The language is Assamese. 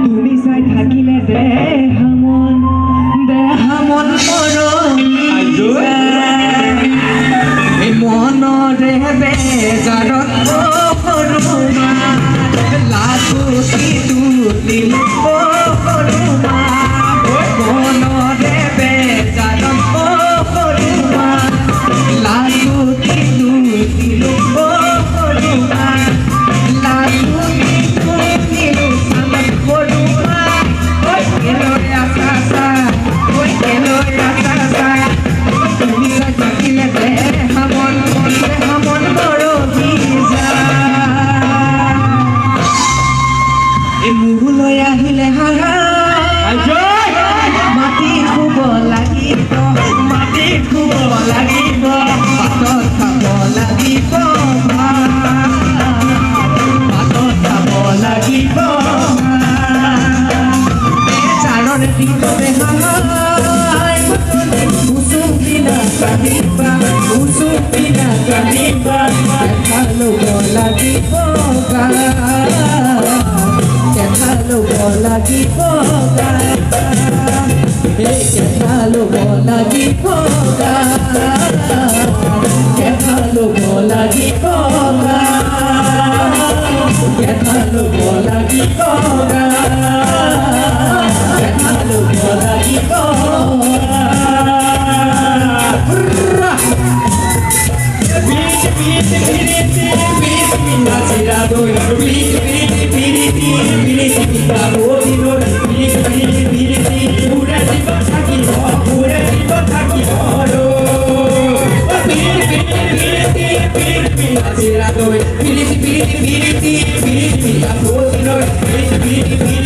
তুমি চাই থাকিলে দেহামন মনৰে বেজাৰত সৰুমা লাগুতি তুলিল সৰুমা মনৰে বেজাৰত সৰুমা লাগুতি তুলিল সৰুমা লাগুতি তুলিল চালত সৰুমা কেলৈ আছা কেলৈ আছা তুমি থাকিলে দেহামন মৰহি মোলৈ আহিলে হাহা মাটি শুব লাগিব পাতত খাব লাগিব চাৰৰ দিনতে Piriti, piriti, piriti, piriti, piriti, piriti, piriti, piriti,